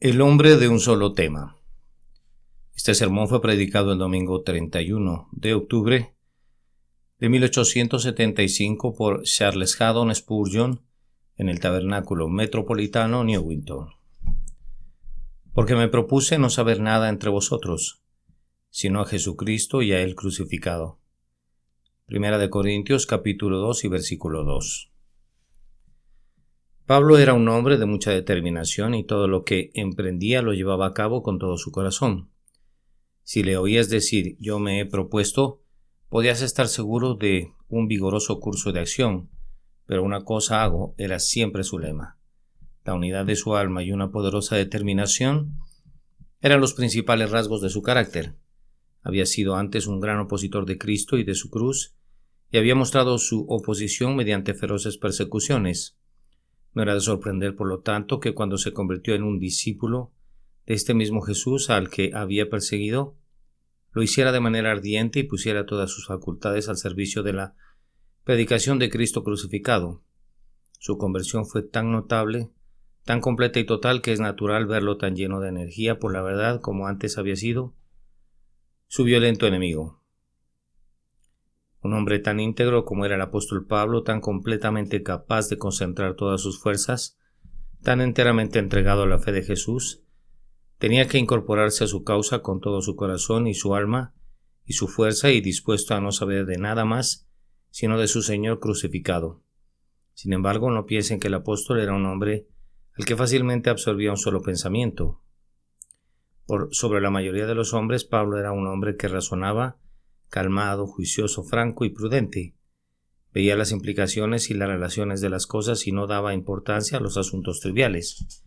El hombre de un solo tema. Este sermón fue predicado el domingo 31 de octubre de 1875 por Charles Haddon Spurgeon en el Tabernáculo Metropolitano, Newington. Porque me propuse no saber nada entre vosotros, sino a Jesucristo y a Él crucificado. Primera de Corintios capítulo 2 y versículo 2. Pablo era un hombre de mucha determinación y todo lo que emprendía lo llevaba a cabo con todo su corazón. Si le oías decir yo me he propuesto, podías estar seguro de un vigoroso curso de acción, pero una cosa hago era siempre su lema. La unidad de su alma y una poderosa determinación eran los principales rasgos de su carácter. Había sido antes un gran opositor de Cristo y de su cruz, y había mostrado su oposición mediante feroces persecuciones. No era de sorprender, por lo tanto, que cuando se convirtió en un discípulo de este mismo Jesús al que había perseguido, lo hiciera de manera ardiente y pusiera todas sus facultades al servicio de la predicación de Cristo crucificado. Su conversión fue tan notable, tan completa y total que es natural verlo tan lleno de energía por la verdad como antes había sido su violento enemigo. Un hombre tan íntegro como era el apóstol Pablo, tan completamente capaz de concentrar todas sus fuerzas, tan enteramente entregado a la fe de Jesús, tenía que incorporarse a su causa con todo su corazón y su alma y su fuerza y dispuesto a no saber de nada más sino de su Señor crucificado. Sin embargo, no piensen que el apóstol era un hombre al que fácilmente absorbía un solo pensamiento. Sobre la mayoría de los hombres, Pablo era un hombre que razonaba calmado, juicioso, franco y prudente. Veía las implicaciones y las relaciones de las cosas y no daba importancia a los asuntos triviales.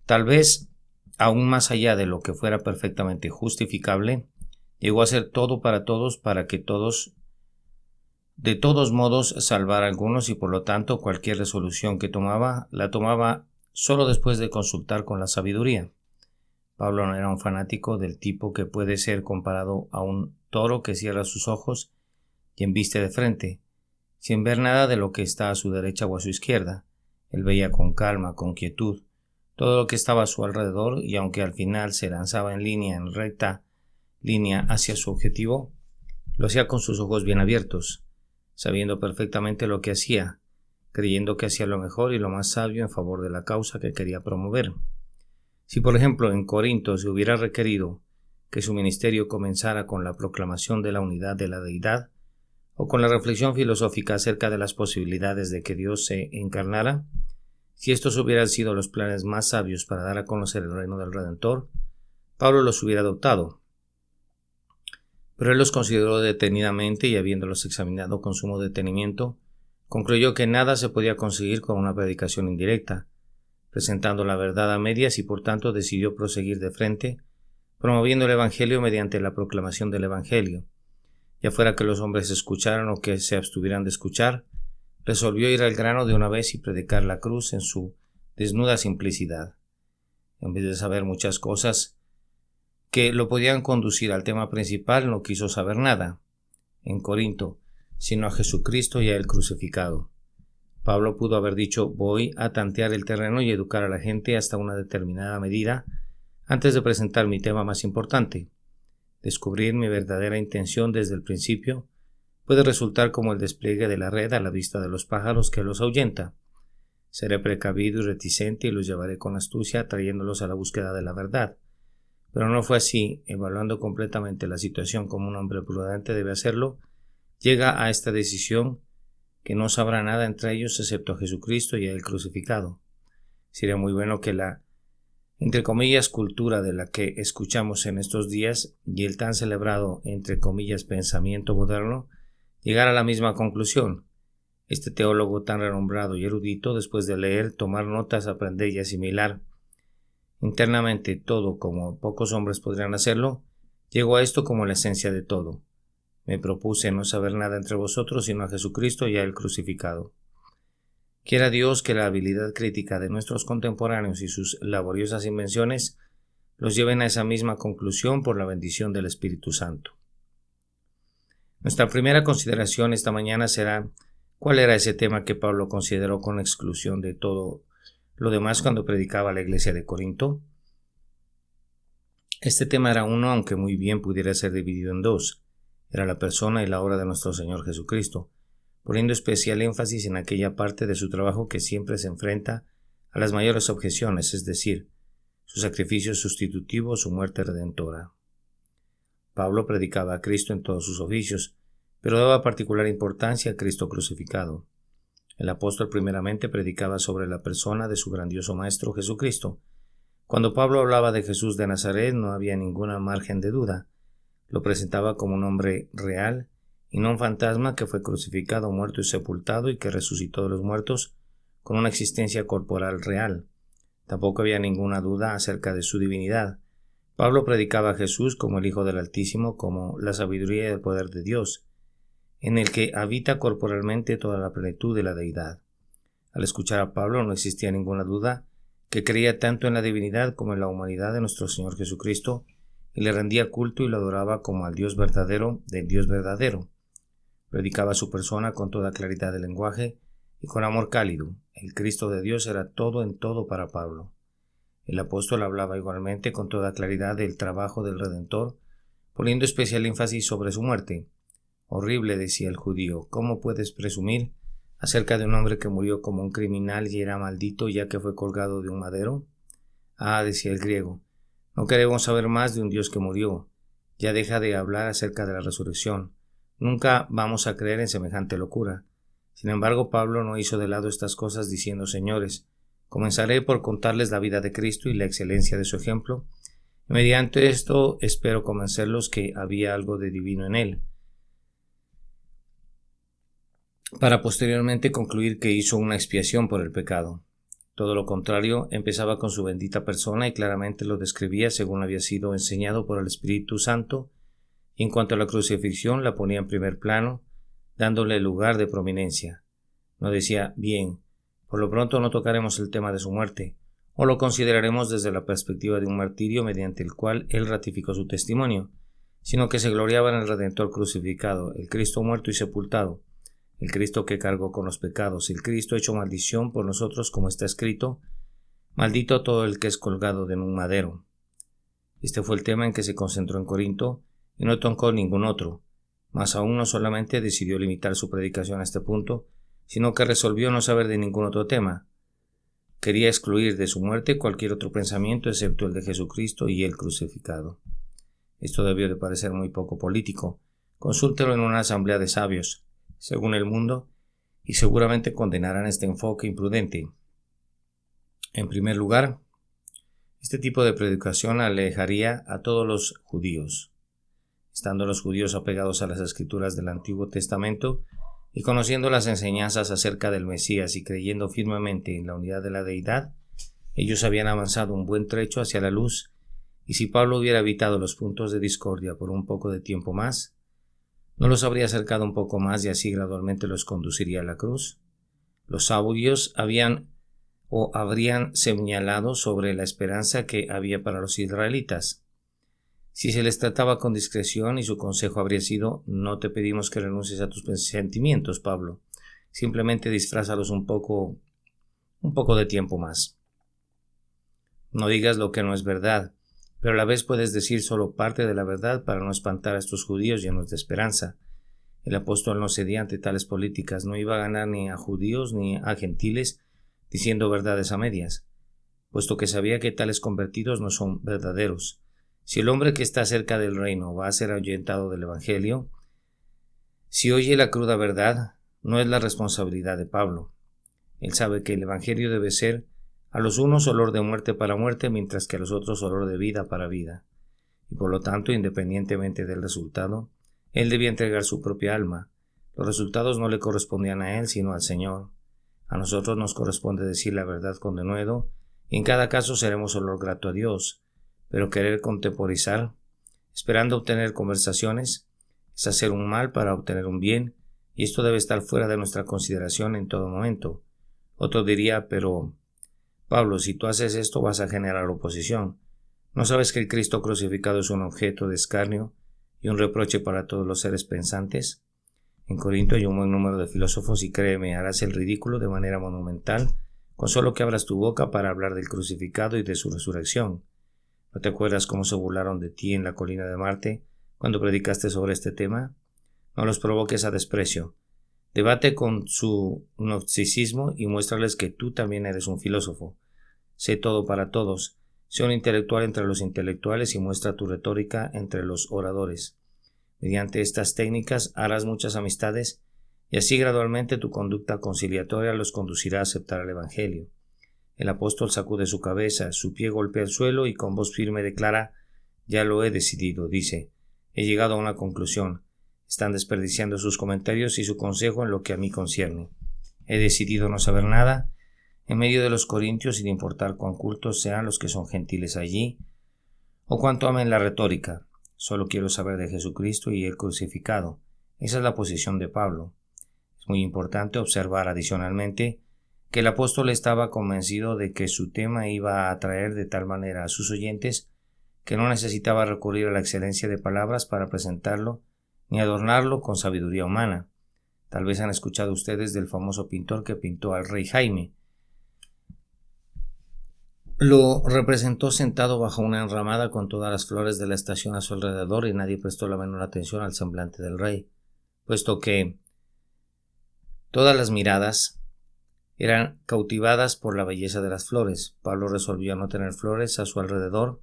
Tal vez, aún más allá de lo que fuera perfectamente justificable, llegó a hacer todo para todos para que todos, de todos modos, salvar a algunos y por lo tanto cualquier resolución que tomaba, la tomaba solo después de consultar con la sabiduría. Pablo no era un fanático del tipo que puede ser comparado a un toro que cierra sus ojos y embiste de frente, sin ver nada de lo que está a su derecha o a su izquierda. Él veía con calma, con quietud, todo lo que estaba a su alrededor y aunque al final se lanzaba en recta línea hacia su objetivo, lo hacía con sus ojos bien abiertos, sabiendo perfectamente lo que hacía, creyendo que hacía lo mejor y lo más sabio en favor de la causa que quería promover. Si, por ejemplo, en Corinto se hubiera requerido que su ministerio comenzara con la proclamación de la unidad de la deidad o con la reflexión filosófica acerca de las posibilidades de que Dios se encarnara, si estos hubieran sido los planes más sabios para dar a conocer el reino del Redentor, Pablo los hubiera adoptado. Pero él los consideró detenidamente y habiéndolos examinado con sumo detenimiento, concluyó que nada se podía conseguir con una predicación indirecta, presentando la verdad a medias y por tanto decidió proseguir de frente, promoviendo el Evangelio mediante la proclamación del Evangelio. Ya fuera que los hombres escucharan o que se abstuvieran de escuchar, resolvió ir al grano de una vez y predicar la cruz en su desnuda simplicidad. En vez de saber muchas cosas que lo podían conducir al tema principal, no quiso saber nada, en Corinto, sino a Jesucristo y a Él crucificado. Pablo pudo haber dicho voy a tantear el terreno y educar a la gente hasta una determinada medida antes de presentar mi tema más importante. Descubrir mi verdadera intención desde el principio puede resultar como el despliegue de la red a la vista de los pájaros que los ahuyenta. Seré precavido y reticente y los llevaré con astucia trayéndolos a la búsqueda de la verdad. Pero no fue así. Evaluando completamente la situación como un hombre prudente debe hacerlo, llega a esta decisión que no sabrá nada entre ellos excepto a Jesucristo y a Él crucificado. Sería muy bueno que la, entre comillas, cultura de la que escuchamos en estos días y el tan celebrado, entre comillas, pensamiento moderno, llegara a la misma conclusión. Este teólogo tan renombrado y erudito, después de leer, tomar notas, aprender y asimilar internamente todo como pocos hombres podrían hacerlo, llegó a esto como la esencia de todo. Me propuse no saber nada entre vosotros sino a Jesucristo y a Él crucificado. Quiera Dios que la habilidad crítica de nuestros contemporáneos y sus laboriosas invenciones los lleven a esa misma conclusión por la bendición del Espíritu Santo. Nuestra primera consideración esta mañana será ¿cuál era ese tema que Pablo consideró con exclusión de todo lo demás cuando predicaba a la iglesia de Corinto? Este tema era uno, aunque muy bien pudiera ser dividido en dos. Era la persona y la obra de nuestro Señor Jesucristo, poniendo especial énfasis en aquella parte de su trabajo que siempre se enfrenta a las mayores objeciones, es decir, su sacrificio sustitutivo, su muerte redentora. Pablo predicaba a Cristo en todos sus oficios, pero daba particular importancia a Cristo crucificado. El apóstol primeramente predicaba sobre la persona de su grandioso Maestro Jesucristo. Cuando Pablo hablaba de Jesús de Nazaret no había ninguna margen de duda. Lo presentaba como un hombre real y no un fantasma que fue crucificado, muerto y sepultado y que resucitó de los muertos con una existencia corporal real. Tampoco había ninguna duda acerca de su divinidad. Pablo predicaba a Jesús como el Hijo del Altísimo, como la sabiduría y el poder de Dios, en el que habita corporalmente toda la plenitud de la deidad. Al escuchar a Pablo no existía ninguna duda que creía tanto en la divinidad como en la humanidad de nuestro Señor Jesucristo, y le rendía culto y lo adoraba como al Dios verdadero del Dios verdadero. Predicaba su persona con toda claridad de lenguaje y con amor cálido. El Cristo de Dios era todo en todo para Pablo. El apóstol hablaba igualmente con toda claridad del trabajo del Redentor, poniendo especial énfasis sobre su muerte. Horrible, decía el judío, ¿cómo puedes presumir acerca de un hombre que murió como un criminal y era maldito ya que fue colgado de un madero? Ah, decía el griego, no queremos saber más de un Dios que murió. Ya deja de hablar acerca de la resurrección. Nunca vamos a creer en semejante locura. Sin embargo, Pablo no hizo de lado estas cosas diciendo, señores, comenzaré por contarles la vida de Cristo y la excelencia de su ejemplo. Y mediante esto espero convencerlos que había algo de divino en él, para posteriormente concluir que hizo una expiación por el pecado. Todo lo contrario, empezaba con su bendita persona y claramente lo describía según había sido enseñado por el Espíritu Santo, y en cuanto a la crucifixión la ponía en primer plano, dándole lugar de prominencia. No decía, bien, por lo pronto no tocaremos el tema de su muerte, o lo consideraremos desde la perspectiva de un martirio mediante el cual él ratificó su testimonio, sino que se gloriaba en el Redentor crucificado, el Cristo muerto y sepultado, el Cristo que cargó con los pecados, el Cristo hecho maldición por nosotros, como está escrito, maldito todo el que es colgado de un madero. Este fue el tema en que se concentró en Corinto y no tocó ningún otro, mas aún no solamente decidió limitar su predicación a este punto, sino que resolvió no saber de ningún otro tema. Quería excluir de su muerte cualquier otro pensamiento excepto el de Jesucristo y el crucificado. Esto debió de parecer muy poco político. Consúltelo en una asamblea de sabios, según el mundo, y seguramente condenarán este enfoque imprudente. En primer lugar, este tipo de predicación alejaría a todos los judíos. Estando los judíos apegados a las escrituras del Antiguo Testamento y conociendo las enseñanzas acerca del Mesías y creyendo firmemente en la unidad de la deidad, ellos habían avanzado un buen trecho hacia la luz, y si Pablo hubiera evitado los puntos de discordia por un poco de tiempo más, ¿no los habría acercado un poco más y así gradualmente los conduciría a la cruz? Los sabios habrían señalado sobre la esperanza que había para los israelitas. Si se les trataba con discreción y su consejo habría sido, no te pedimos que renuncies a tus sentimientos, Pablo, simplemente disfrázalos un poco de tiempo más. No digas lo que no es verdad, pero a la vez puedes decir solo parte de la verdad para no espantar a estos judíos llenos de esperanza. El apóstol no cedía ante tales políticas, no iba a ganar ni a judíos ni a gentiles diciendo verdades a medias, puesto que sabía que tales convertidos no son verdaderos. Si el hombre que está cerca del reino va a ser ahuyentado del Evangelio, si oye la cruda verdad, no es la responsabilidad de Pablo. Él sabe que el Evangelio debe ser a los unos olor de muerte para muerte, mientras que a los otros olor de vida para vida. Y por lo tanto, independientemente del resultado, él debía entregar su propia alma. Los resultados no le correspondían a él, sino al Señor. A nosotros nos corresponde decir la verdad con denuedo, y en cada caso seremos olor grato a Dios. Pero querer contemporizar, esperando obtener conversaciones, es hacer un mal para obtener un bien, y esto debe estar fuera de nuestra consideración en todo momento. Otro diría, pero Pablo, si tú haces esto vas a generar oposición. ¿No sabes que el Cristo crucificado es un objeto de escarnio y un reproche para todos los seres pensantes? En Corinto hay un buen número de filósofos y créeme, harás el ridículo de manera monumental con solo que abras tu boca para hablar del crucificado y de su resurrección. ¿No te acuerdas cómo se burlaron de ti en la colina de Marte cuando predicaste sobre este tema? No los provoques a desprecio. Debate con su gnosticismo y muéstrales que tú también eres un filósofo. Sé todo para todos. Sé un intelectual entre los intelectuales y muestra tu retórica entre los oradores. Mediante estas técnicas harás muchas amistades y así gradualmente tu conducta conciliatoria los conducirá a aceptar el Evangelio. El apóstol sacude su cabeza, su pie golpea el suelo y con voz firme declara: ya lo he decidido, dice. He llegado a una conclusión. Están desperdiciando sus comentarios y su consejo en lo que a mí concierne. He decidido no saber nada en medio de los corintios, sin importar cuán cultos sean los que son gentiles allí, o cuánto amen la retórica. Solo quiero saber de Jesucristo y el crucificado. Esa es la posición de Pablo. Es muy importante observar adicionalmente que el apóstol estaba convencido de que su tema iba a atraer de tal manera a sus oyentes que no necesitaba recurrir a la excelencia de palabras para presentarlo ni adornarlo con sabiduría humana. Tal vez han escuchado ustedes del famoso pintor que pintó al rey Jaime. Lo representó sentado bajo una enramada con todas las flores de la estación a su alrededor y nadie prestó la menor atención al semblante del rey, puesto que todas las miradas eran cautivadas por la belleza de las flores. Pablo resolvió no tener flores a su alrededor,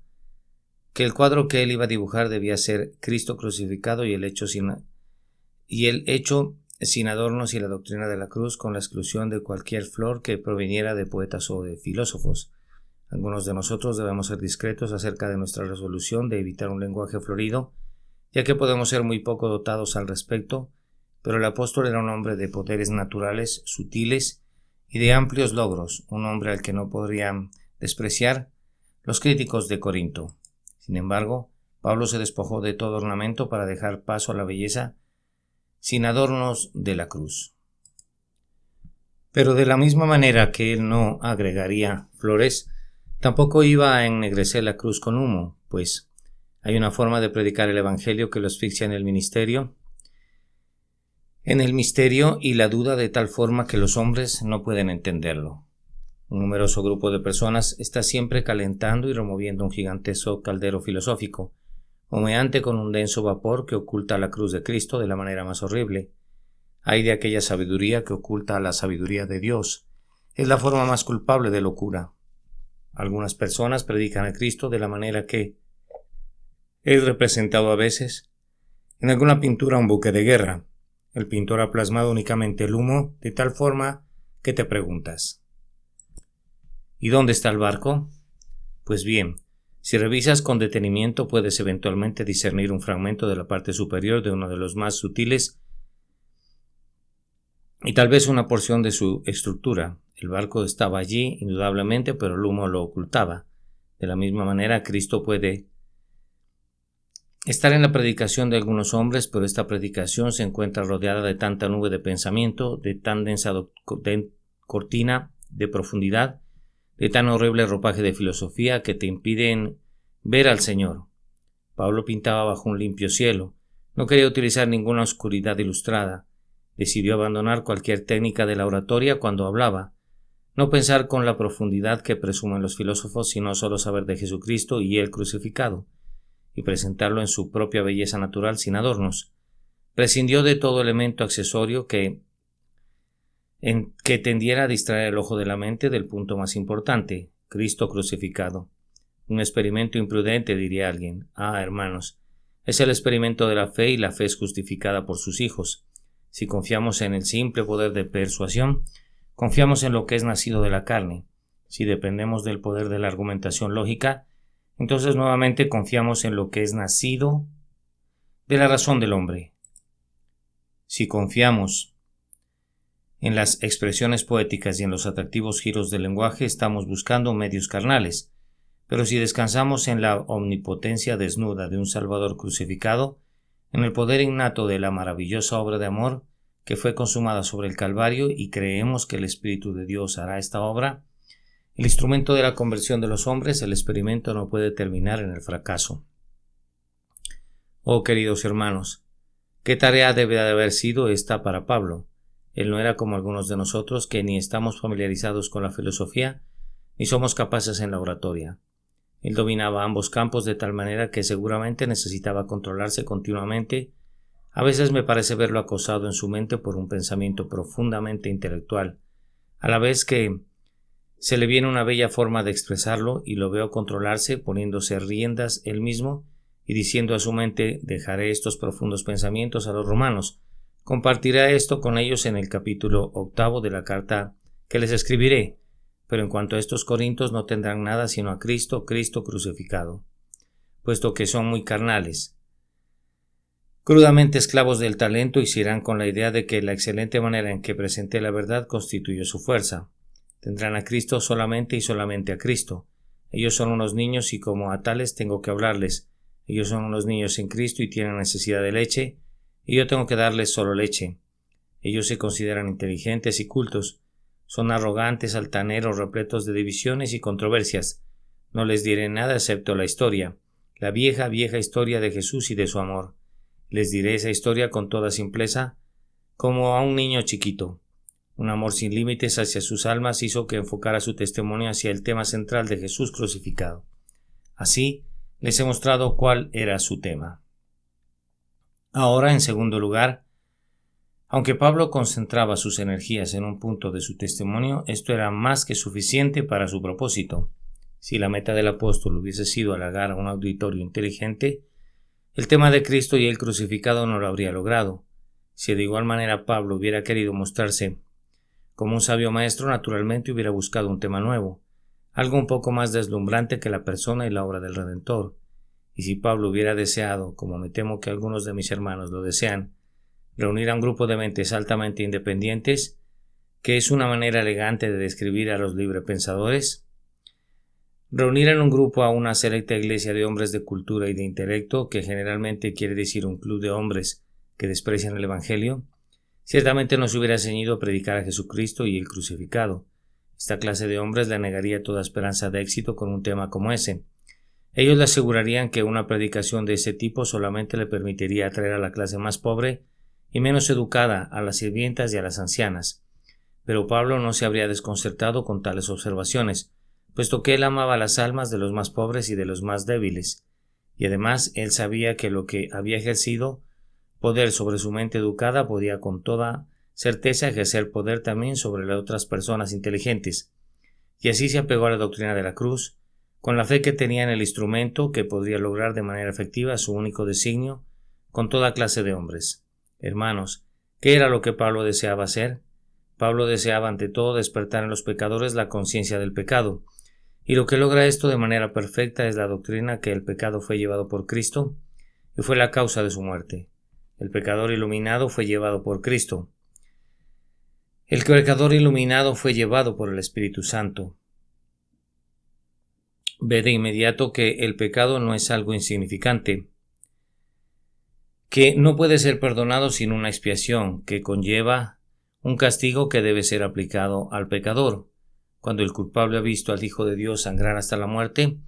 que el cuadro que él iba a dibujar debía ser Cristo crucificado y el hecho sin adornos y la doctrina de la cruz, con la exclusión de cualquier flor que proviniera de poetas o de filósofos. Algunos de nosotros debemos ser discretos acerca de nuestra resolución de evitar un lenguaje florido, ya que podemos ser muy poco dotados al respecto, pero el apóstol era un hombre de poderes naturales, sutiles y de amplios logros, un hombre al que no podrían despreciar los críticos de Corinto. Sin embargo, Pablo se despojó de todo ornamento para dejar paso a la belleza sin adornos de la cruz. Pero de la misma manera que él no agregaría flores, tampoco iba a ennegrecer la cruz con humo, pues hay una forma de predicar el Evangelio que lo asfixia en el misterio y la duda de tal forma que los hombres no pueden entenderlo. Un numeroso grupo de personas está siempre calentando y removiendo un gigantesco caldero filosófico, humeante con un denso vapor que oculta la cruz de Cristo de la manera más horrible. Hay de aquella sabiduría que oculta la sabiduría de Dios. Es la forma más culpable de locura. Algunas personas predican a Cristo de la manera que es representado a veces en alguna pintura un buque de guerra. El pintor ha plasmado únicamente el humo de tal forma que te preguntas: ¿y dónde está el barco? Pues bien, si revisas con detenimiento puedes eventualmente discernir un fragmento de la parte superior de uno de los más sutiles y tal vez una porción de su estructura. El barco estaba allí, indudablemente, pero el humo lo ocultaba. De la misma manera, Cristo puede estar en la predicación de algunos hombres, pero esta predicación se encuentra rodeada de tanta nube de pensamiento, de tan densa cortina de profundidad, de tan horrible ropaje de filosofía que te impiden ver al Señor. Pablo pintaba bajo un limpio cielo. No quería utilizar ninguna oscuridad ilustrada. Decidió abandonar cualquier técnica de la oratoria cuando hablaba. No pensar con la profundidad que presumen los filósofos, sino solo saber de Jesucristo y el crucificado, y presentarlo en su propia belleza natural sin adornos. Prescindió de todo elemento accesorio que tendiera a distraer el ojo de la mente del punto más importante, Cristo crucificado. Un experimento imprudente, diría alguien. Ah, hermanos, es el experimento de la fe y la fe es justificada por sus hijos. Si confiamos en el simple poder de persuasión, confiamos en lo que es nacido de la carne. Si dependemos del poder de la argumentación lógica, entonces nuevamente confiamos en lo que es nacido de la razón del hombre. Si confiamos en las expresiones poéticas y en los atractivos giros del lenguaje, estamos buscando medios carnales. Pero si descansamos en la omnipotencia desnuda de un Salvador crucificado, en el poder innato de la maravillosa obra de amor que fue consumada sobre el Calvario, y creemos que el Espíritu de Dios hará esta obra, el instrumento de la conversión de los hombres, el experimento no puede terminar en el fracaso. Oh, queridos hermanos, ¿qué tarea debe de haber sido esta para Pablo? Él no era como algunos de nosotros que ni estamos familiarizados con la filosofía, ni somos capaces en la oratoria. Él dominaba ambos campos de tal manera que seguramente necesitaba controlarse continuamente. A veces me parece verlo acosado en su mente por un pensamiento profundamente intelectual, a la vez que se le viene una bella forma de expresarlo y lo veo controlarse poniéndose riendas él mismo y diciendo a su mente: dejaré estos profundos pensamientos a los romanos, compartiré esto con ellos en el capítulo 8 de la carta que les escribiré, pero en cuanto a estos corintios no tendrán nada sino a Cristo, Cristo crucificado, puesto que son muy carnales, crudamente esclavos del talento, y se irán con la idea de que la excelente manera en que presenté la verdad constituye su fuerza. Tendrán a Cristo solamente y solamente a Cristo. Ellos son unos niños y como a tales tengo que hablarles. Ellos son unos niños en Cristo y tienen necesidad de leche, y yo tengo que darles solo leche. Ellos se consideran inteligentes y cultos. Son arrogantes, altaneros, repletos de divisiones y controversias. No les diré nada excepto la historia, la vieja historia de Jesús y de su amor. Les diré esa historia con toda simpleza, como a un niño chiquito. Un amor sin límites hacia sus almas hizo que enfocara su testimonio hacia el tema central de Jesús crucificado. Así, les he mostrado cuál era su tema. Ahora, en segundo lugar, aunque Pablo concentraba sus energías en un punto de su testimonio, esto era más que suficiente para su propósito. Si la meta del apóstol hubiese sido halagar a un auditorio inteligente, el tema de Cristo y el crucificado no lo habría logrado. Si de igual manera Pablo hubiera querido mostrarse como un sabio maestro, naturalmente hubiera buscado un tema nuevo, algo un poco más deslumbrante que la persona y la obra del Redentor. Y si Pablo hubiera deseado, como me temo que algunos de mis hermanos lo desean, reunir a un grupo de mentes altamente independientes, que es una manera elegante de describir a los librepensadores, reunir en un grupo a una selecta iglesia de hombres de cultura y de intelecto, que generalmente quiere decir un club de hombres que desprecian el Evangelio, ciertamente no se hubiera ceñido a predicar a Jesucristo y el crucificado. Esta clase de hombres le negaría toda esperanza de éxito con un tema como ese. Ellos le asegurarían que una predicación de ese tipo solamente le permitiría atraer a la clase más pobre y menos educada, a las sirvientas y a las ancianas. Pero Pablo no se habría desconcertado con tales observaciones, puesto que él amaba las almas de los más pobres y de los más débiles, y además él sabía que lo que había ejercido poder sobre su mente educada podía con toda certeza ejercer poder también sobre las otras personas inteligentes, y así se apegó a la doctrina de la cruz, con la fe que tenía en el instrumento que podría lograr de manera efectiva su único designio con toda clase de hombres. Hermanos, ¿qué era lo que Pablo deseaba hacer? Pablo deseaba ante todo despertar en los pecadores la conciencia del pecado, y lo que logra esto de manera perfecta es la doctrina que el pecado fue llevado por Cristo y fue la causa de su muerte. El pecador iluminado fue llevado por Cristo. El pecador iluminado fue llevado por el Espíritu Santo. Ve de inmediato que el pecado no es algo insignificante, que no puede ser perdonado sin una expiación, que conlleva un castigo que debe ser aplicado al pecador. Cuando el culpable ha visto al Hijo de Dios sangrar hasta la muerte,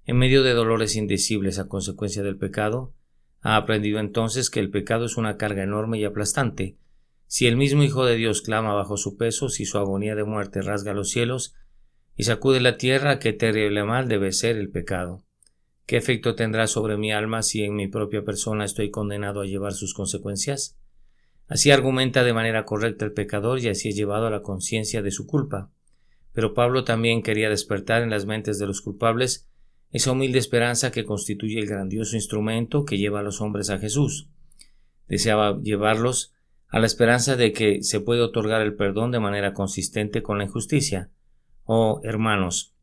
en medio de dolores indecibles a consecuencia del pecado, ha aprendido entonces que el pecado es una carga enorme y aplastante. Si el mismo Hijo de Dios clama bajo su peso, si su agonía de muerte rasga los cielos y sacude la tierra, qué terrible mal debe ser el pecado. ¿Qué efecto tendrá sobre mi alma si en mi propia persona estoy condenado a llevar sus consecuencias? Así argumenta de manera correcta el pecador y así es llevado a la conciencia de su culpa. Pero Pablo también quería despertar en las mentes de los culpables esa humilde esperanza que constituye el grandioso instrumento que lleva a los hombres a Jesús. Deseaba llevarlos a la esperanza de que se puede otorgar el perdón de manera consistente con la injusticia. Oh, hermanos,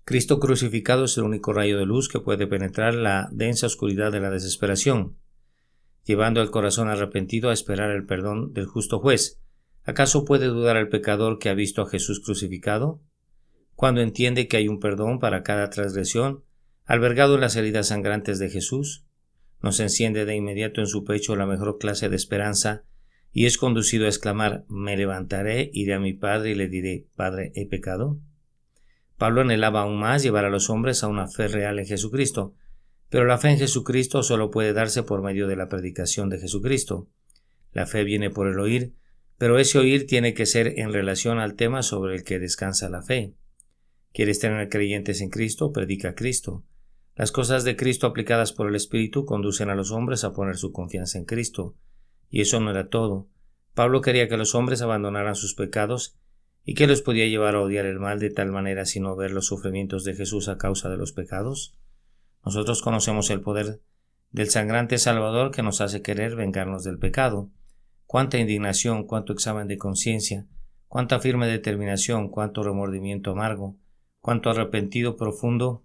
Cristo crucificado es el único rayo de luz que puede penetrar la densa oscuridad de la desesperación, llevando al corazón arrepentido a esperar el perdón del justo juez. ¿Acaso puede dudar el pecador que ha visto a Jesús crucificado? Cuando entiende que hay un perdón para cada transgresión, albergado en las heridas sangrantes de Jesús, nos enciende de inmediato en su pecho la mejor clase de esperanza y es conducido a exclamar: «Me levantaré, iré a mi Padre y le diré: Padre, ¿he pecado?». Pablo anhelaba aún más llevar a los hombres a una fe real en Jesucristo, pero la fe en Jesucristo solo puede darse por medio de la predicación de Jesucristo. La fe viene por el oír, pero ese oír tiene que ser en relación al tema sobre el que descansa la fe. ¿Quieres tener creyentes en Cristo? Predica a Cristo. Las cosas de Cristo aplicadas por el Espíritu conducen a los hombres a poner su confianza en Cristo. Y eso no era todo. Pablo quería que los hombres abandonaran sus pecados y que los podía llevar a odiar el mal de tal manera sino ver los sufrimientos de Jesús a causa de los pecados. Nosotros conocemos el poder del sangrante Salvador que nos hace querer vengarnos del pecado. Cuánta indignación, cuánto examen de conciencia, cuánta firme determinación, cuánto remordimiento amargo, cuánto arrepentido profundo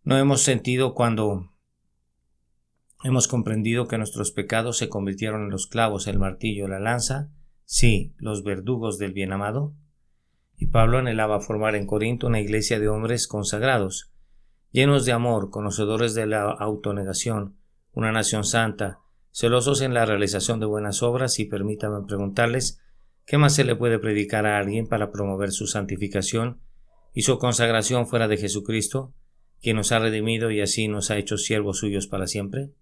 no hemos sentido cuando hemos comprendido que nuestros pecados se convirtieron en los clavos, el martillo, la lanza, sí, los verdugos del bien amado. Y Pablo anhelaba formar en Corinto una iglesia de hombres consagrados, llenos de amor, conocedores de la autonegación, una nación santa, celosos en la realización de buenas obras. Y permítanme preguntarles, ¿qué más se le puede predicar a alguien para promover su santificación y su consagración fuera de Jesucristo, quien nos ha redimido y así nos ha hecho siervos suyos para siempre?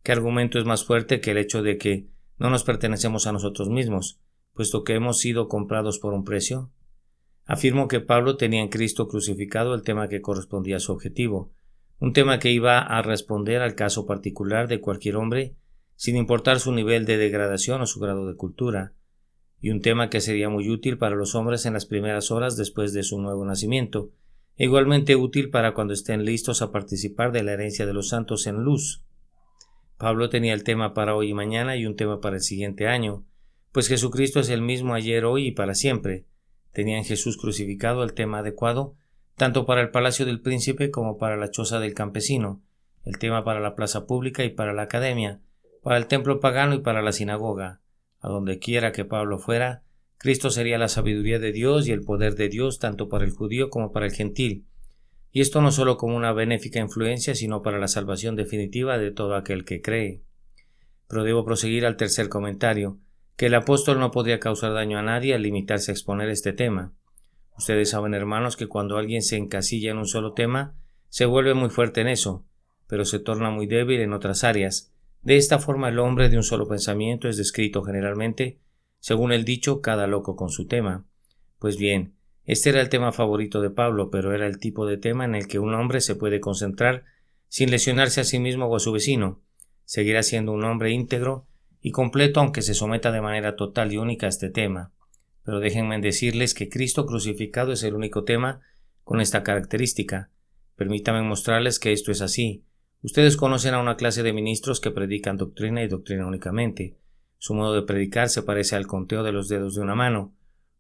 ¿Qué argumento es más fuerte que el hecho de que no nos pertenecemos a nosotros mismos, puesto que hemos sido comprados por un precio? Afirmo que Pablo tenía en Cristo crucificado el tema que correspondía a su objetivo, un tema que iba a responder al caso particular de cualquier hombre, sin importar su nivel de degradación o su grado de cultura, y un tema que sería muy útil para los hombres en las primeras horas después de su nuevo nacimiento, e igualmente útil para cuando estén listos a participar de la herencia de los santos en luz. Pablo tenía el tema para hoy y mañana y un tema para el siguiente año, pues Jesucristo es el mismo ayer, hoy y para siempre. Tenía en Jesús crucificado el tema adecuado, tanto para el palacio del príncipe como para la choza del campesino, el tema para la plaza pública y para la academia, para el templo pagano y para la sinagoga. A donde quiera que Pablo fuera, Cristo sería la sabiduría de Dios y el poder de Dios tanto para el judío como para el gentil, y esto no solo como una benéfica influencia, sino para la salvación definitiva de todo aquel que cree. Pero debo proseguir al tercer comentario, que el apóstol no podía causar daño a nadie al limitarse a exponer este tema. Ustedes saben, hermanos, que cuando alguien se encasilla en un solo tema, se vuelve muy fuerte en eso, pero se torna muy débil en otras áreas. De esta forma el hombre de un solo pensamiento es descrito generalmente, según el dicho, cada loco con su tema. Pues bien, este era el tema favorito de Pablo, pero era el tipo de tema en el que un hombre se puede concentrar sin lesionarse a sí mismo o a su vecino. Seguirá siendo un hombre íntegro y completo aunque se someta de manera total y única a este tema. Pero déjenme decirles que Cristo crucificado es el único tema con esta característica. Permítanme mostrarles que esto es así. Ustedes conocen a una clase de ministros que predican doctrina y doctrina únicamente. Su modo de predicar se parece al conteo de los dedos de una mano.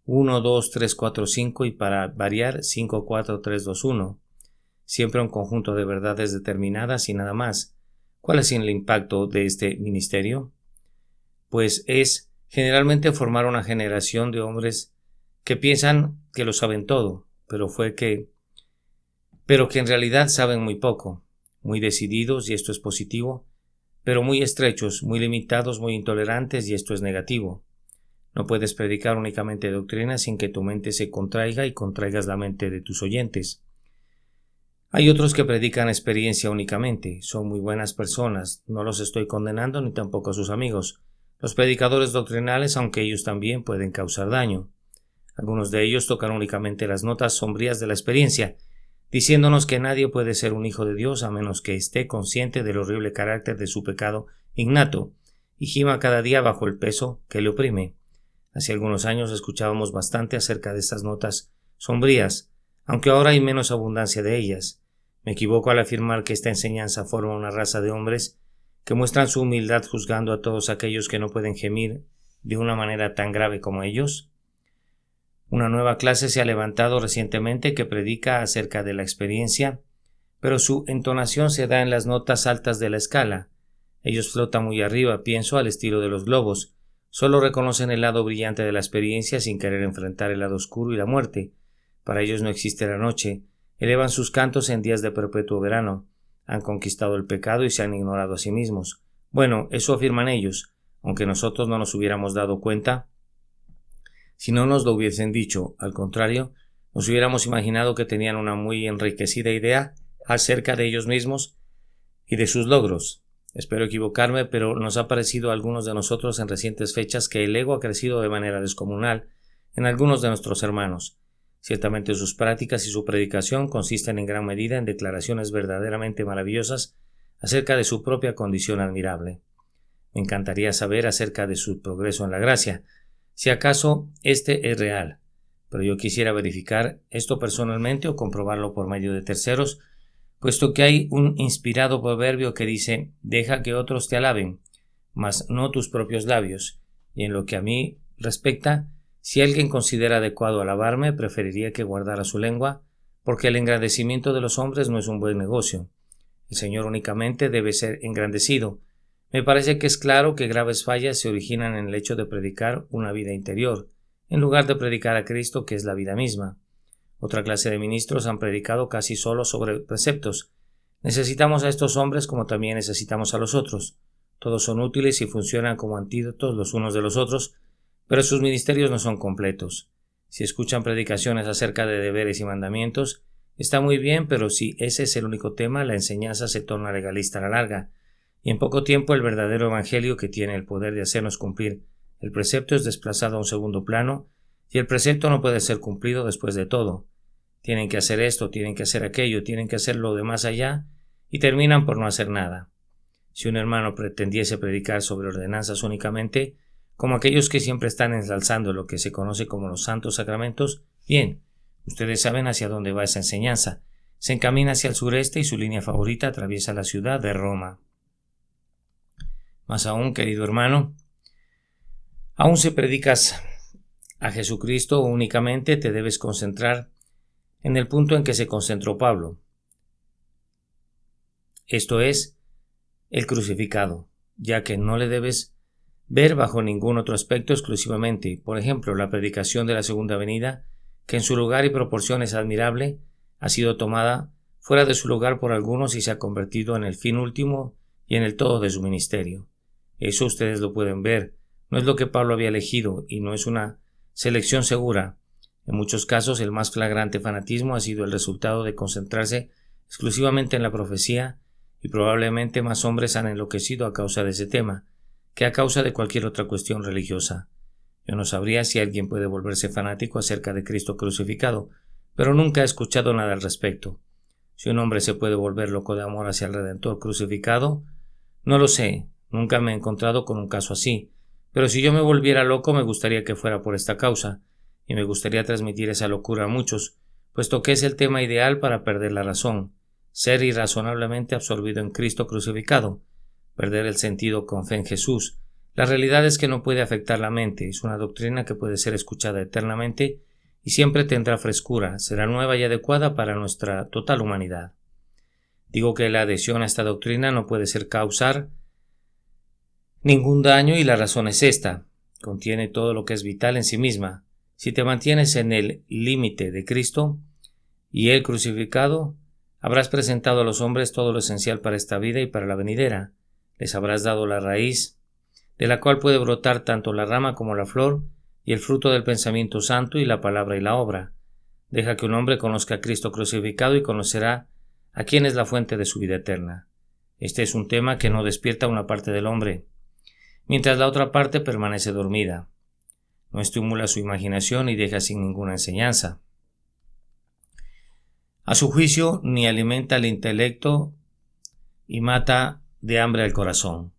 1, 2, 3, 4, 5 y para variar 5, 4, 3, 2, 1. Siempre un conjunto de verdades determinadas y nada más. ¿Cuál es el impacto de este ministerio? Pues es generalmente formar una generación de hombres que piensan que lo saben todo, pero que en realidad saben muy poco, muy decididos y esto es positivo, pero muy estrechos, muy limitados, muy intolerantes y esto es negativo. No puedes predicar únicamente doctrina sin que tu mente se contraiga y contraigas la mente de tus oyentes. Hay otros que predican experiencia únicamente, son muy buenas personas, no los estoy condenando ni tampoco a sus amigos. Los predicadores doctrinales, aunque ellos también pueden causar daño. Algunos de ellos tocan únicamente las notas sombrías de la experiencia, diciéndonos que nadie puede ser un hijo de Dios a menos que esté consciente del horrible carácter de su pecado innato y gima cada día bajo el peso que le oprime. Hace algunos años escuchábamos bastante acerca de estas notas sombrías, aunque ahora hay menos abundancia de ellas. Me equivoco al afirmar que esta enseñanza forma una raza de hombres que muestran su humildad juzgando a todos aquellos que no pueden gemir de una manera tan grave como ellos. Una nueva clase se ha levantado recientemente que predica acerca de la experiencia, pero su entonación se da en las notas altas de la escala. Ellos flotan muy arriba, pienso, al estilo de los globos. Solo reconocen el lado brillante de la experiencia sin querer enfrentar el lado oscuro y la muerte. Para ellos no existe la noche. Elevan sus cantos en días de perpetuo verano. Han conquistado el pecado y se han ignorado a sí mismos. Bueno, eso afirman ellos, aunque nosotros no nos hubiéramos dado cuenta. Si no nos lo hubiesen dicho, al contrario, nos hubiéramos imaginado que tenían una muy enriquecida idea acerca de ellos mismos y de sus logros. Espero equivocarme, pero nos ha parecido a algunos de nosotros en recientes fechas que el ego ha crecido de manera descomunal en algunos de nuestros hermanos. Ciertamente sus prácticas y su predicación consisten en gran medida en declaraciones verdaderamente maravillosas acerca de su propia condición admirable. Me encantaría saber acerca de su progreso en la gracia, si acaso este es real, pero yo quisiera verificar esto personalmente o comprobarlo por medio de terceros, puesto que hay un inspirado proverbio que dice: deja que otros te alaben, mas no tus propios labios, y en lo que a mí respecta, si alguien considera adecuado alabarme, preferiría que guardara su lengua, porque el engrandecimiento de los hombres no es un buen negocio. El Señor únicamente debe ser engrandecido. Me parece que es claro que graves fallas se originan en el hecho de predicar una vida interior, en lugar de predicar a Cristo, que es la vida misma. Otra clase de ministros han predicado casi solo sobre preceptos. Necesitamos a estos hombres como también necesitamos a los otros. Todos son útiles y funcionan como antídotos los unos de los otros, pero sus ministerios no son completos. Si escuchan predicaciones acerca de deberes y mandamientos, está muy bien, pero si ese es el único tema, la enseñanza se torna legalista a la larga, y en poco tiempo el verdadero evangelio, que tiene el poder de hacernos cumplir el precepto, es desplazado a un segundo plano, y el precepto no puede ser cumplido después de todo. Tienen que hacer esto, tienen que hacer aquello, tienen que hacer lo de más allá, y terminan por no hacer nada. Si un hermano pretendiese predicar sobre ordenanzas únicamente, como aquellos que siempre están ensalzando lo que se conoce como los santos sacramentos, bien, ustedes saben hacia dónde va esa enseñanza. Se encamina hacia el sureste y su línea favorita atraviesa la ciudad de Roma. Más aún, querido hermano, aun si predicas a Jesucristo únicamente, te debes concentrar en el punto en que se concentró Pablo. Esto es, el crucificado, ya que no le debes ver bajo ningún otro aspecto exclusivamente. Por ejemplo, la predicación de la segunda venida, que en su lugar y proporción es admirable, ha sido tomada fuera de su lugar por algunos y se ha convertido en el fin último y en el todo de su ministerio. Eso ustedes lo pueden ver. No es lo que Pablo había elegido y no es una selección segura. En muchos casos, el más flagrante fanatismo ha sido el resultado de concentrarse exclusivamente en la profecía, y probablemente más hombres han enloquecido a causa de ese tema que a causa de cualquier otra cuestión religiosa. Yo no sabría si alguien puede volverse fanático acerca de Cristo crucificado, pero nunca he escuchado nada al respecto. Si un hombre se puede volver loco de amor hacia el Redentor crucificado, no lo sé, nunca me he encontrado con un caso así, pero si yo me volviera loco me gustaría que fuera por esta causa, y me gustaría transmitir esa locura a muchos, puesto que es el tema ideal para perder la razón, ser irrazonablemente absorbido en Cristo crucificado, perder el sentido con fe en Jesús. La realidad es que no puede afectar la mente, es una doctrina que puede ser escuchada eternamente y siempre tendrá frescura, será nueva y adecuada para nuestra total humanidad. Digo que la adhesión a esta doctrina no puede ser causar ningún daño y la razón es esta: contiene todo lo que es vital en sí misma. Si te mantienes en el límite de Cristo y Él crucificado, habrás presentado a los hombres todo lo esencial para esta vida y para la venidera. Les habrás dado la raíz, de la cual puede brotar tanto la rama como la flor, y el fruto del pensamiento santo y la palabra y la obra. Deja que un hombre conozca a Cristo crucificado y conocerá a quién es la fuente de su vida eterna. Este es un tema que no despierta una parte del hombre, mientras la otra parte permanece dormida. No estimula su imaginación y deja sin ninguna enseñanza. A su juicio, ni alimenta el intelecto y mata de hambre al corazón.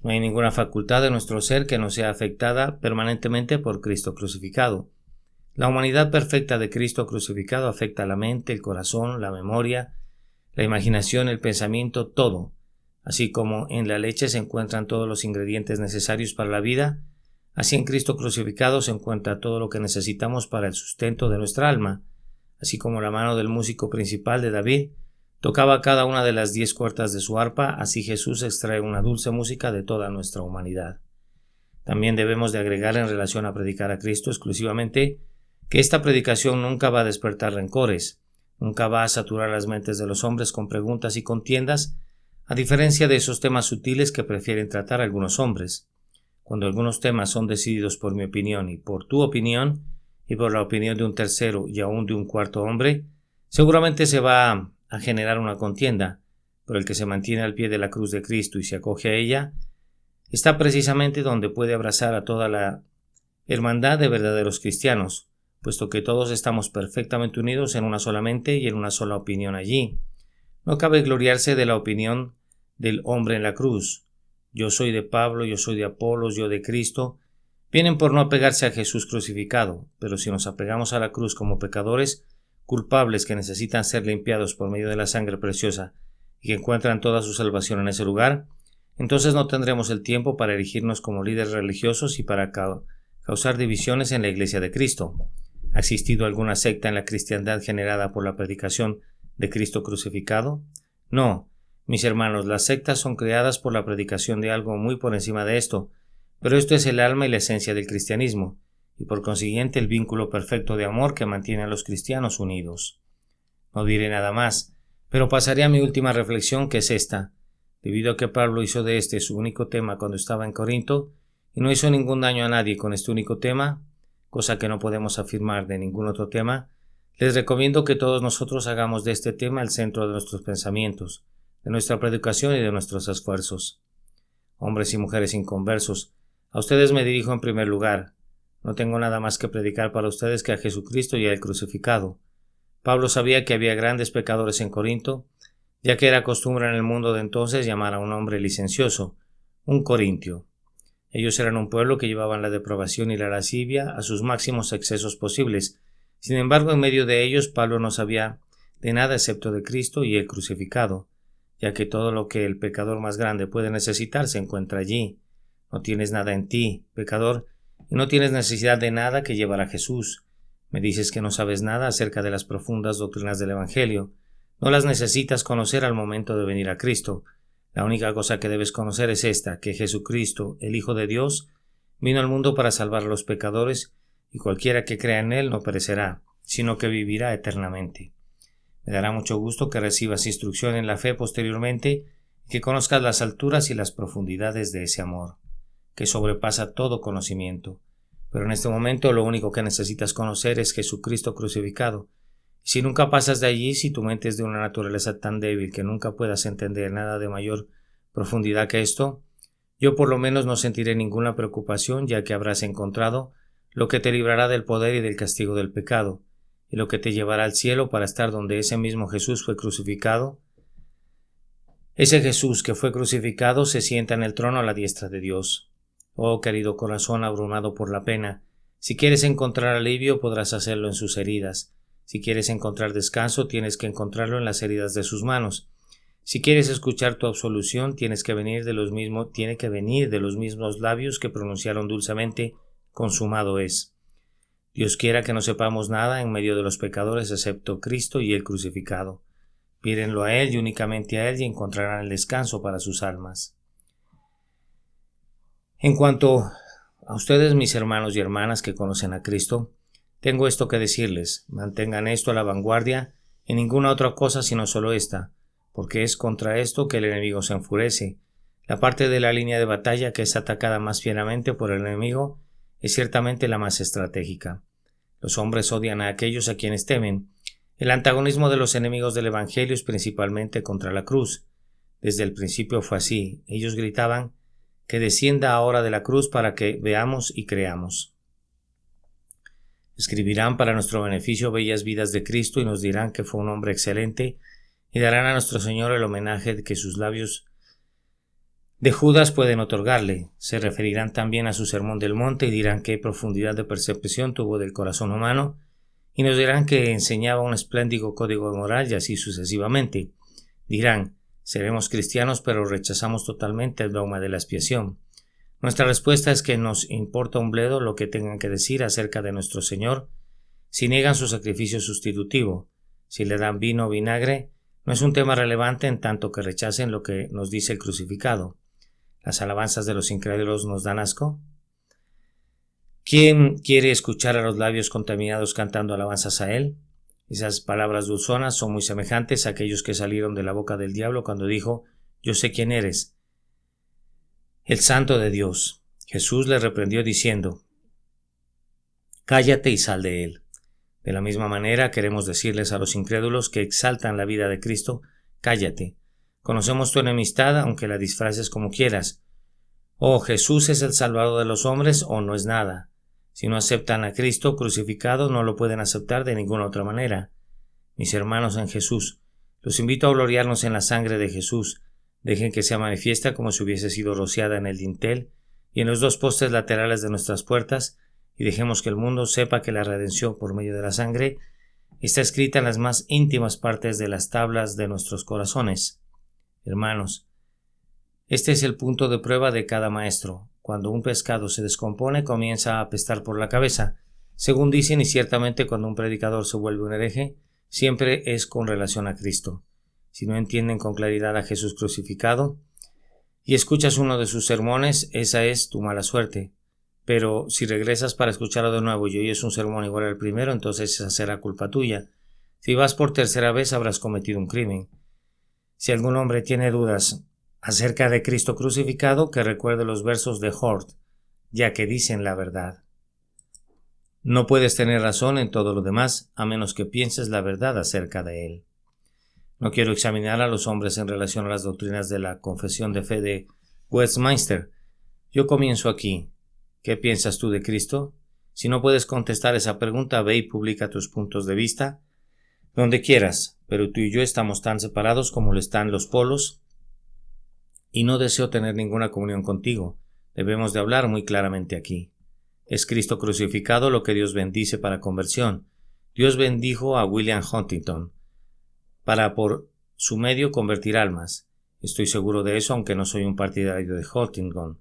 No hay ninguna facultad de nuestro ser que no sea afectada permanentemente por Cristo crucificado. La humanidad perfecta de Cristo crucificado afecta la mente, el corazón, la memoria, la imaginación, el pensamiento, todo. Así como en la leche se encuentran todos los ingredientes necesarios para la vida, así en Cristo crucificado se encuentra todo lo que necesitamos para el sustento de nuestra alma. Así como la mano del músico principal de David tocaba cada una de las 10 cuerdas de su arpa, así Jesús extrae una dulce música de toda nuestra humanidad. También debemos de agregar en relación a predicar a Cristo exclusivamente que esta predicación nunca va a despertar rencores, nunca va a saturar las mentes de los hombres con preguntas y contiendas, a diferencia de esos temas sutiles que prefieren tratar algunos hombres. Cuando algunos temas son decididos por mi opinión y por tu opinión, y por la opinión de un tercero y aún de un cuarto hombre, seguramente se va a generar una contienda, pero el que se mantiene al pie de la cruz de Cristo y se acoge a ella, está precisamente donde puede abrazar a toda la hermandad de verdaderos cristianos, puesto que todos estamos perfectamente unidos en una sola mente y en una sola opinión allí. No cabe gloriarse de la opinión del hombre en la cruz. Yo soy de Pablo, yo soy de Apolos, yo de Cristo. Vienen por no apegarse a Jesús crucificado, pero si nos apegamos a la cruz como pecadores, culpables que necesitan ser limpiados por medio de la sangre preciosa y que encuentran toda su salvación en ese lugar, entonces no tendremos el tiempo para erigirnos como líderes religiosos y para causar divisiones en la Iglesia de Cristo. ¿Ha existido alguna secta en la cristiandad generada por la predicación de Cristo crucificado? No, mis hermanos, las sectas son creadas por la predicación de algo muy por encima de esto, pero esto es el alma y la esencia del cristianismo, y por consiguiente el vínculo perfecto de amor que mantiene a los cristianos unidos. No diré nada más, pero pasaré a mi última reflexión, que es esta. Debido a que Pablo hizo de este su único tema cuando estaba en Corinto, y no hizo ningún daño a nadie con este único tema, cosa que no podemos afirmar de ningún otro tema, les recomiendo que todos nosotros hagamos de este tema el centro de nuestros pensamientos, de nuestra predicación y de nuestros esfuerzos. Hombres y mujeres inconversos, a ustedes me dirijo en primer lugar. No tengo nada más que predicar para ustedes que a Jesucristo y a Él crucificado. Pablo sabía que había grandes pecadores en Corinto, ya que era costumbre en el mundo de entonces llamar a un hombre licencioso, un corintio. Ellos eran un pueblo que llevaban la depravación y la lascivia a sus máximos excesos posibles. Sin embargo, en medio de ellos, Pablo no sabía de nada excepto de Cristo y el crucificado, ya que todo lo que el pecador más grande puede necesitar se encuentra allí. No tienes nada en ti, pecador, y no tienes necesidad de nada que llevar a Jesús. Me dices que no sabes nada acerca de las profundas doctrinas del Evangelio. No las necesitas conocer al momento de venir a Cristo. La única cosa que debes conocer es esta, que Jesucristo, el Hijo de Dios, vino al mundo para salvar a los pecadores, y cualquiera que crea en Él no perecerá, sino que vivirá eternamente. Me dará mucho gusto que recibas instrucción en la fe posteriormente y que conozcas las alturas y las profundidades de ese amor, que sobrepasa todo conocimiento. Pero en este momento lo único que necesitas conocer es Jesucristo crucificado. Si nunca pasas de allí, si tu mente es de una naturaleza tan débil que nunca puedas entender nada de mayor profundidad que esto, yo por lo menos no sentiré ninguna preocupación, ya que habrás encontrado lo que te librará del poder y del castigo del pecado, y lo que te llevará al cielo para estar donde ese mismo Jesús fue crucificado. Ese Jesús que fue crucificado se sienta en el trono a la diestra de Dios. Oh querido corazón abrumado por la pena, si quieres encontrar alivio podrás hacerlo en sus heridas. Si quieres encontrar descanso, tienes que encontrarlo en las heridas de sus manos. Si quieres escuchar tu absolución, tiene que venir de los mismos labios que pronunciaron dulcemente, consumado es. Dios quiera que no sepamos nada en medio de los pecadores excepto Cristo y el crucificado. Pídenlo a Él y únicamente a Él y encontrarán el descanso para sus almas. En cuanto a ustedes, mis hermanos y hermanas que conocen a Cristo, tengo esto que decirles: mantengan esto a la vanguardia en ninguna otra cosa sino solo esta, porque es contra esto que el enemigo se enfurece. La parte de la línea de batalla que es atacada más fieramente por el enemigo es ciertamente la más estratégica. Los hombres odian a aquellos a quienes temen. El antagonismo de los enemigos del Evangelio es principalmente contra la cruz. Desde el principio fue así. Ellos gritaban que descienda ahora de la cruz para que veamos y creamos. Escribirán para nuestro beneficio bellas vidas de Cristo y nos dirán que fue un hombre excelente y darán a nuestro Señor el homenaje que sus labios de Judas pueden otorgarle. Se referirán también a su sermón del monte y dirán qué profundidad de percepción tuvo del corazón humano y nos dirán que enseñaba un espléndido código moral y así sucesivamente. Dirán: seremos cristianos pero rechazamos totalmente el dogma de la expiación. Nuestra respuesta es que nos importa un bledo lo que tengan que decir acerca de nuestro Señor si niegan su sacrificio sustitutivo. Si le dan vino o vinagre, no es un tema relevante en tanto que rechacen lo que nos dice el crucificado. ¿Las alabanzas de los incrédulos nos dan asco? ¿Quién quiere escuchar a los labios contaminados cantando alabanzas a Él? Esas palabras dulzonas son muy semejantes a aquellos que salieron de la boca del diablo cuando dijo: yo sé quién eres, el Santo de Dios. Jesús le reprendió diciendo: cállate y sal de él. De la misma manera queremos decirles a los incrédulos que exaltan la vida de Cristo: cállate. Conocemos tu enemistad, aunque la disfraces como quieras. O Jesús es el Salvador de los hombres o no es nada. Si no aceptan a Cristo crucificado, no lo pueden aceptar de ninguna otra manera. Mis hermanos en Jesús, los invito a gloriarnos en la sangre de Jesús. Dejen que sea manifiesta como si hubiese sido rociada en el dintel y en los dos postes laterales de nuestras puertas, y dejemos que el mundo sepa que la redención por medio de la sangre está escrita en las más íntimas partes de las tablas de nuestros corazones. Hermanos, este es el punto de prueba de cada maestro. Cuando un pescado se descompone, comienza a apestar por la cabeza. Según dicen, y ciertamente cuando un predicador se vuelve un hereje, siempre es con relación a Cristo. Si no entienden con claridad a Jesús crucificado y escuchas uno de sus sermones, esa es tu mala suerte. Pero si regresas para escucharlo de nuevo y oyes un sermón igual al primero, entonces esa será culpa tuya. Si vas por tercera vez, habrás cometido un crimen. Si algún hombre tiene dudas acerca de Cristo crucificado, que recuerde los versos de Hort, ya que dicen la verdad. No puedes tener razón en todo lo demás, a menos que pienses la verdad acerca de él. No quiero examinar a los hombres en relación a las doctrinas de la Confesión de Fe de Westminster. Yo comienzo aquí. ¿Qué piensas tú de Cristo? Si no puedes contestar esa pregunta, ve y publica tus puntos de vista donde quieras, pero tú y yo estamos tan separados como lo están los polos, y no deseo tener ninguna comunión contigo. Debemos de hablar muy claramente aquí. Es Cristo crucificado lo que Dios bendice para conversión. Dios bendijo a William Huntington para por su medio convertir almas. Estoy seguro de eso, aunque no soy un partidario de Huntington.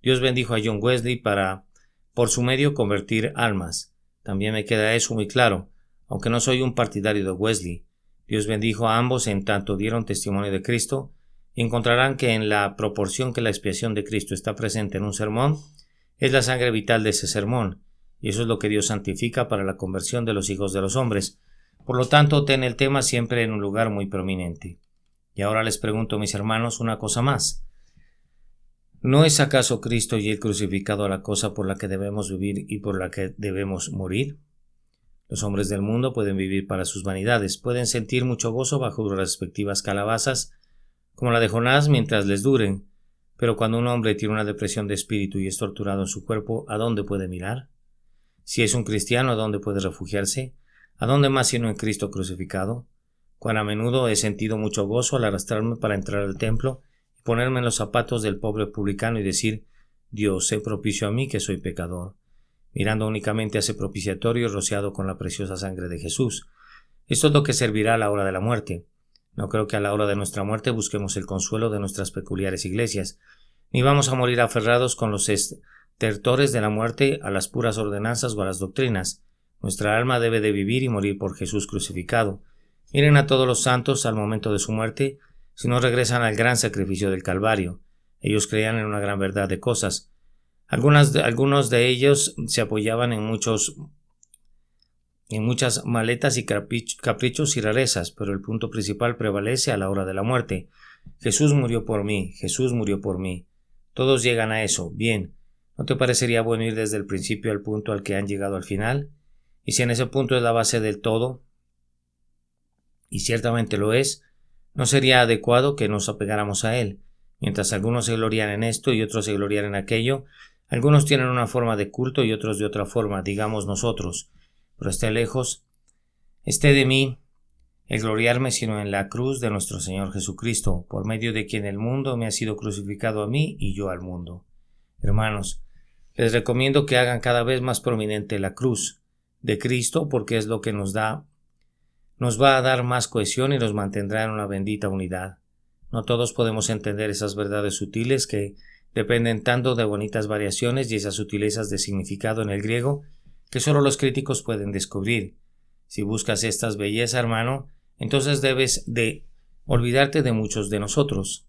Dios bendijo a John Wesley para por su medio convertir almas. También me queda eso muy claro, aunque no soy un partidario de Wesley. Dios bendijo a ambos en tanto dieron testimonio de Cristo, y encontrarán que en la proporción que la expiación de Cristo está presente en un sermón, es la sangre vital de ese sermón, y eso es lo que Dios santifica para la conversión de los hijos de los hombres. Por lo tanto, ten el tema siempre en un lugar muy prominente. Y ahora les pregunto, mis hermanos, una cosa más. ¿No es acaso Cristo y el crucificado la cosa por la que debemos vivir y por la que debemos morir? Los hombres del mundo pueden vivir para sus vanidades, pueden sentir mucho gozo bajo sus respectivas calabazas, como la de Jonás, mientras les duren, pero cuando un hombre tiene una depresión de espíritu y es torturado en su cuerpo, ¿a dónde puede mirar? Si es un cristiano, ¿a dónde puede refugiarse? ¿A dónde más sino en Cristo crucificado? Cuán a menudo he sentido mucho gozo al arrastrarme para entrar al templo y ponerme en los zapatos del pobre publicano y decir: Dios, sé propicio a mí que soy pecador, mirando únicamente a ese propiciatorio rociado con la preciosa sangre de Jesús. Esto es lo que servirá a la hora de la muerte. No creo que a la hora de nuestra muerte busquemos el consuelo de nuestras peculiares iglesias, ni vamos a morir aferrados con los estertores de la muerte a las puras ordenanzas o a las doctrinas. Nuestra alma debe de vivir y morir por Jesús crucificado. Miren a todos los santos al momento de su muerte, si no regresan al gran sacrificio del Calvario. Ellos creían en una gran verdad de cosas. Algunos de ellos se apoyaban en muchas maletas y caprichos y rarezas, pero el punto principal prevalece a la hora de la muerte. Jesús murió por mí, Jesús murió por mí. Todos llegan a eso. Bien, ¿no te parecería bueno ir desde el principio al punto al que han llegado al final? Y si en ese punto es la base del todo, y ciertamente lo es, ¿no sería adecuado que nos apegáramos a él? Mientras algunos se glorían en esto y otros se glorían en aquello, algunos tienen una forma de culto y otros de otra forma, digamos nosotros. Pero esté de mí el gloriarme sino en la cruz de nuestro Señor Jesucristo, por medio de quien el mundo me ha sido crucificado a mí y yo al mundo. Hermanos, les recomiendo que hagan cada vez más prominente la cruz de Cristo, porque es lo que nos va a dar más cohesión y nos mantendrá en una bendita unidad. No todos podemos entender esas verdades sutiles que dependen tanto de bonitas variaciones y esas sutilezas de significado en el griego que solo los críticos pueden descubrir. Si buscas estas bellezas, hermano, entonces debes de olvidarte de muchos de nosotros.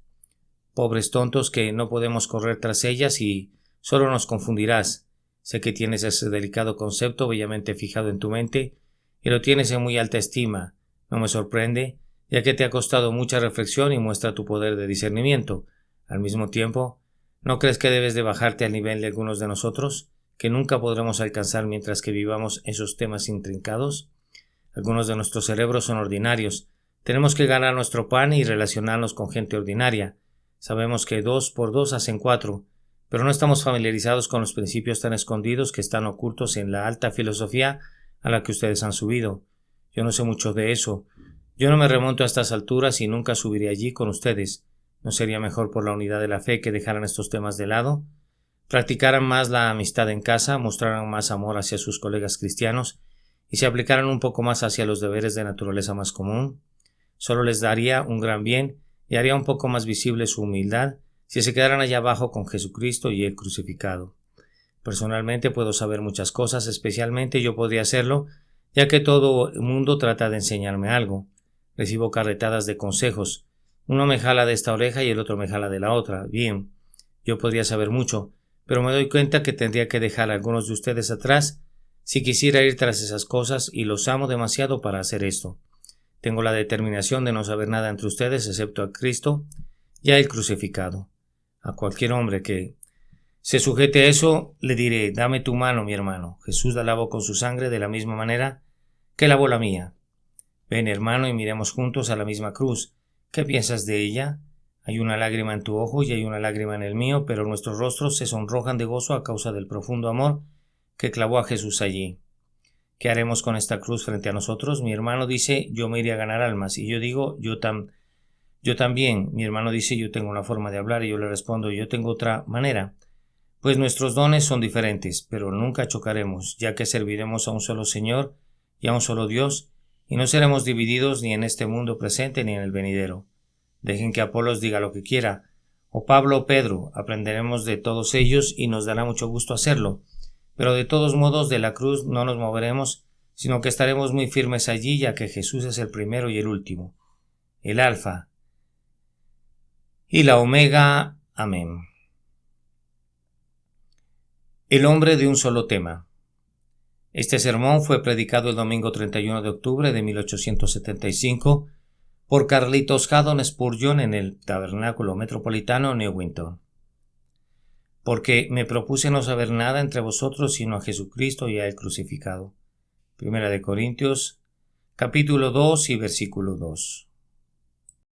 Pobres tontos que no podemos correr tras ellas y solo nos confundirás. Sé que tienes ese delicado concepto bellamente fijado en tu mente y lo tienes en muy alta estima. No me sorprende, ya que te ha costado mucha reflexión y muestra tu poder de discernimiento. Al mismo tiempo, ¿no crees que debes de bajarte al nivel de algunos de nosotros, que nunca podremos alcanzar mientras que vivamos esos temas intrincados? Algunos de nuestros cerebros son ordinarios. Tenemos que ganar nuestro pan y relacionarnos con gente ordinaria. Sabemos que 2 por 2 hacen 4, pero no estamos familiarizados con los principios tan escondidos que están ocultos en la alta filosofía a la que ustedes han subido. Yo no sé mucho de eso. Yo no me remonto a estas alturas y nunca subiré allí con ustedes. ¿No sería mejor por la unidad de la fe que dejaran estos temas de lado? Practicaran más la amistad en casa, mostraran más amor hacia sus colegas cristianos y se aplicaran un poco más hacia los deberes de naturaleza más común. Solo les daría un gran bien y haría un poco más visible su humildad si se quedaran allá abajo con Jesucristo y el crucificado. Personalmente puedo saber muchas cosas, especialmente yo podría hacerlo, ya que todo el mundo trata de enseñarme algo. Recibo carretadas de consejos. Uno me jala de esta oreja y el otro me jala de la otra. Bien, yo podría saber mucho, pero me doy cuenta que tendría que dejar a algunos de ustedes atrás si quisiera ir tras esas cosas y los amo demasiado para hacer esto. Tengo la determinación de no saber nada entre ustedes excepto a Cristo y a Él crucificado. A cualquier hombre que se sujete a eso, le diré: dame tu mano, mi hermano. Jesús la lavó con su sangre de la misma manera que lavó la mía. Ven, hermano, y miremos juntos a la misma cruz. ¿Qué piensas de ella? Hay una lágrima en tu ojo y hay una lágrima en el mío, pero nuestros rostros se sonrojan de gozo a causa del profundo amor que clavó a Jesús allí. ¿Qué haremos con esta cruz frente a nosotros? Mi hermano dice: yo me iré a ganar almas. Y yo digo: yo también. Mi hermano dice: yo tengo una forma de hablar. Y yo le respondo: yo tengo otra manera. Pues nuestros dones son diferentes, pero nunca chocaremos, ya que serviremos a un solo Señor y a un solo Dios, y no seremos divididos ni en este mundo presente ni en el venidero. Dejen que Apolos diga lo que quiera, o Pablo o Pedro, aprenderemos de todos ellos y nos dará mucho gusto hacerlo, pero de todos modos de la cruz no nos moveremos, sino que estaremos muy firmes allí, ya que Jesús es el primero y el último, el Alfa y la Omega. Amén. El hombre de un solo tema. Este sermón fue predicado el domingo 31 de octubre de 1875 por Carlitos Haddon Spurgeon en el Tabernáculo Metropolitano Newington. Porque me propuse no saber nada entre vosotros sino a Jesucristo y a Él crucificado. Primera de Corintios, capítulo 2 y versículo 2.